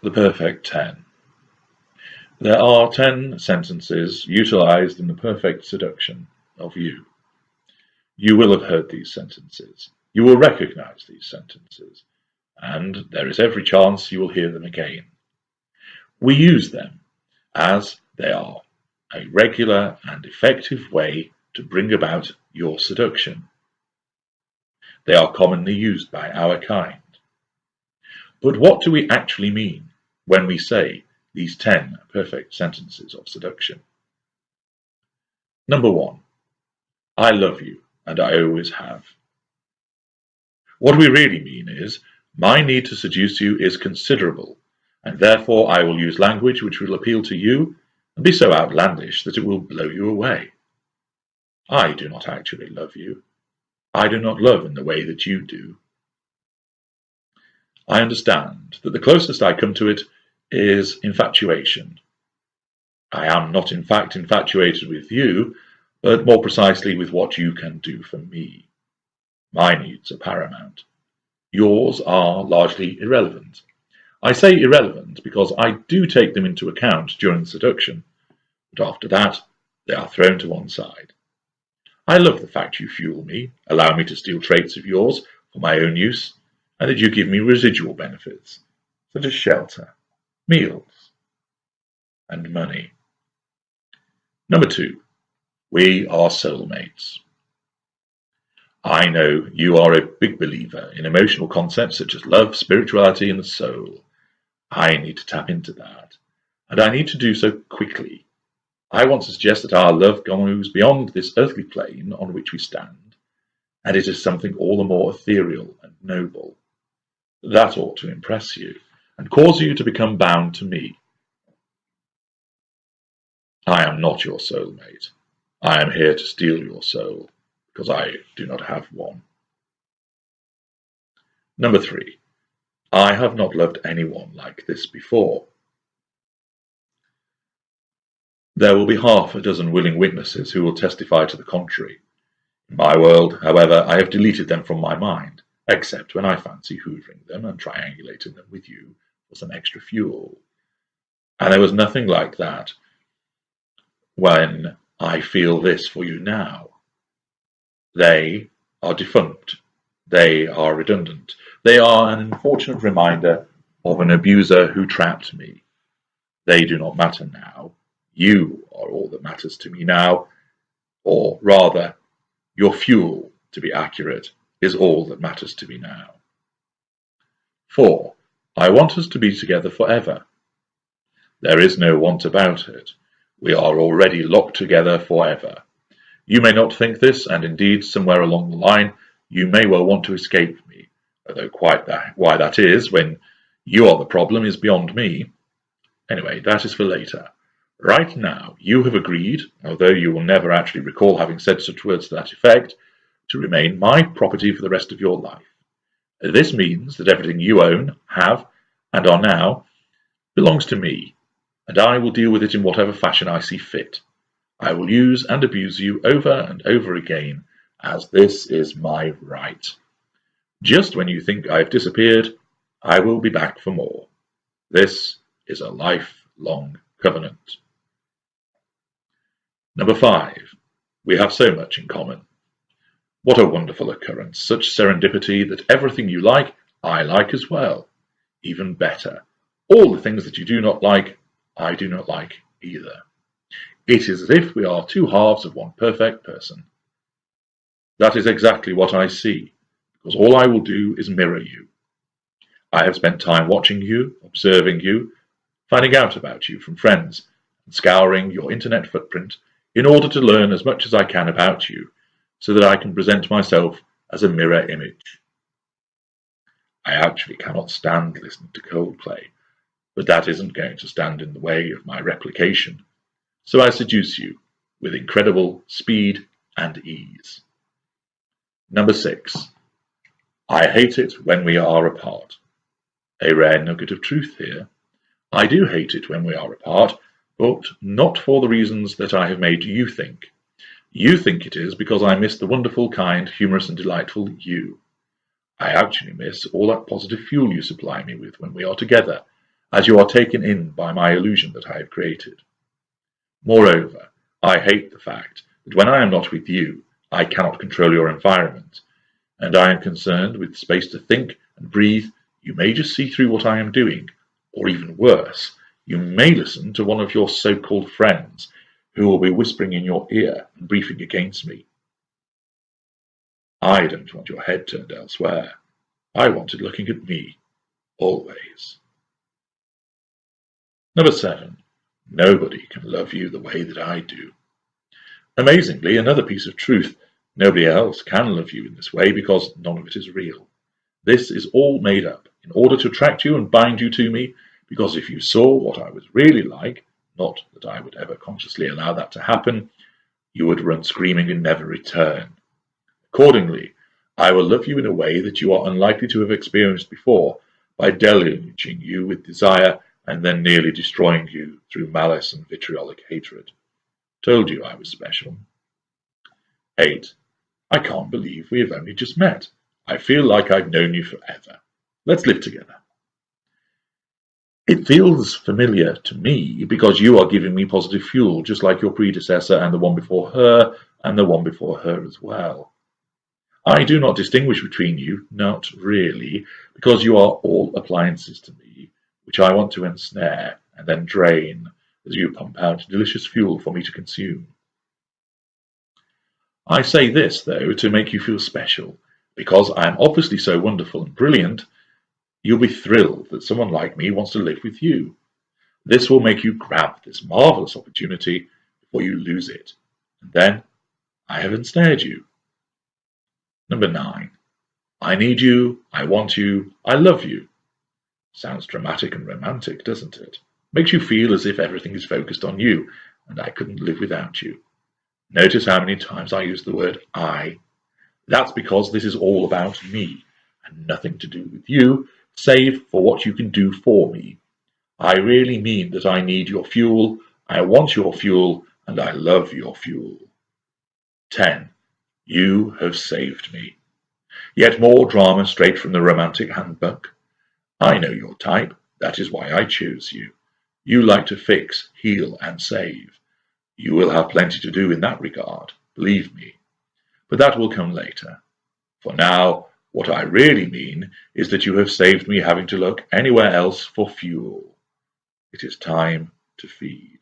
The perfect 10. There are 10 sentences utilized in the perfect seduction of you. You will have heard these sentences. You will recognize these sentences, and there is every chance you will hear them again. We use them as they are a regular and effective way to bring about your seduction. They are commonly used by our kind. But what do we actually mean when we say these 10 perfect sentences of seduction? Number 1. I love you, and I always have. What we really mean is, my need to seduce you is considerable, and therefore I will use language which will appeal to you and be so outlandish that it will blow you away. I do not actually love you. I do not love in the way that you do. I understand that the closest I come to it is infatuation. I am not in fact infatuated with you, but more precisely with what you can do for me. My needs are paramount. Yours are largely irrelevant. I say irrelevant because I do take them into account during the seduction, but after that they are thrown to one side. I love the fact you fuel me, allow me to steal traits of yours for my own use, and that you give me residual benefits, such as shelter, meals, and money. Number 2. We are soulmates. I know you are a big believer in emotional concepts such as love, spirituality, and the soul. I need to tap into that, and I need to do so quickly. I want to suggest that our love goes beyond this earthly plane on which we stand, and it is something all the more ethereal and noble. That ought to impress you, and cause you to become bound to me. I am not your soulmate. I am here to steal your soul, because I do not have one. Number 3. I have not loved anyone like this before. There will be half a dozen willing witnesses who will testify to the contrary. In my world, however, I have deleted them from my mind, except when I fancy hoovering them and triangulating them with you for some extra fuel. And there was nothing like that when I feel this for you now. They are defunct. They are redundant. They are an unfortunate reminder of an abuser who trapped me. They do not matter now. You are all that matters to me now, or rather, your fuel, to be accurate, is all that matters to me now. 4. I want us to be together forever. There is no want about it. We are already locked together forever. You may not think this, and indeed, somewhere along the line, you may well want to escape me, although why that is, when you are the problem, is beyond me. Anyway, that is for later. Right now, you have agreed, although you will never actually recall having said such words to that effect, to remain my property for the rest of your life. This means that everything you own, have, and are now, belongs to me, and I will deal with it in whatever fashion I see fit. I will use and abuse you over and over again, as this is my right. Just when you think I have disappeared, I will be back for more. This is a lifelong covenant. Number 5. We have so much in common. What a wonderful occurrence, such serendipity that everything you like, I like as well. Even better, all the things that you do not like, I do not like either. It is as if we are two halves of one perfect person. That is exactly what I see, because all I will do is mirror you. I have spent time watching you, observing you, finding out about you from friends, and scouring your internet footprint in order to learn as much as I can about you, so that I can present myself as a mirror image. I actually cannot stand listening to Coldplay, but that isn't going to stand in the way of my replication, so I seduce you with incredible speed and ease. Number 6. I hate it when we are apart. A rare nugget of truth here. I do hate it when we are apart, but not for the reasons that I have made you think. You think it is because I miss the wonderful, kind, humorous, and delightful you. I actually miss all that positive fuel you supply me with when we are together, as you are taken in by my illusion that I have created. Moreover, I hate the fact that when I am not with you, I cannot control your environment, and I am concerned with space to think and breathe. You may just see through what I am doing, or even worse, you may listen to one of your so-called friends who will be whispering in your ear and briefing against me. I don't want your head turned elsewhere. I want it looking at me, always. Number 7. Nobody can love you the way that I do. Amazingly, another piece of truth, nobody else can love you in this way because none of it is real. This is all made up in order to attract you and bind you to me, because if you saw what I was really like, not that I would ever consciously allow that to happen, you would run screaming and never return. Accordingly, I will love you in a way that you are unlikely to have experienced before, by deluging you with desire and then nearly destroying you through malice and vitriolic hatred. Told you I was special. 8. I can't believe we have only just met. I feel like I've known you forever. Let's live together. It feels familiar to me because you are giving me positive fuel, just like your predecessor and the one before her and the one before her as well. I do not distinguish between you, not really, because you are all appliances to me, which I want to ensnare and then drain as you pump out delicious fuel for me to consume. I say this, though, to make you feel special, because I am obviously so wonderful and brilliant. You'll be thrilled that someone like me wants to live with you. This will make you grab this marvelous opportunity before you lose it. And then I have ensnared you. Number 9. I need you, I want you, I love you. Sounds dramatic and romantic, doesn't it? Makes you feel as if everything is focused on you, and I couldn't live without you. Notice how many times I use the word I. That's because this is all about me, and nothing to do with you, save for what you can do for me. I really mean that I need your fuel, I want your fuel, and I love your fuel. 10. You have saved me. Yet more drama straight from the romantic handbook. I know your type, that is why I choose you. You like to fix, heal, and save. You will have plenty to do in that regard, believe me. But that will come later. For now, what I really mean is that you have saved me having to look anywhere else for fuel. It is time to feed.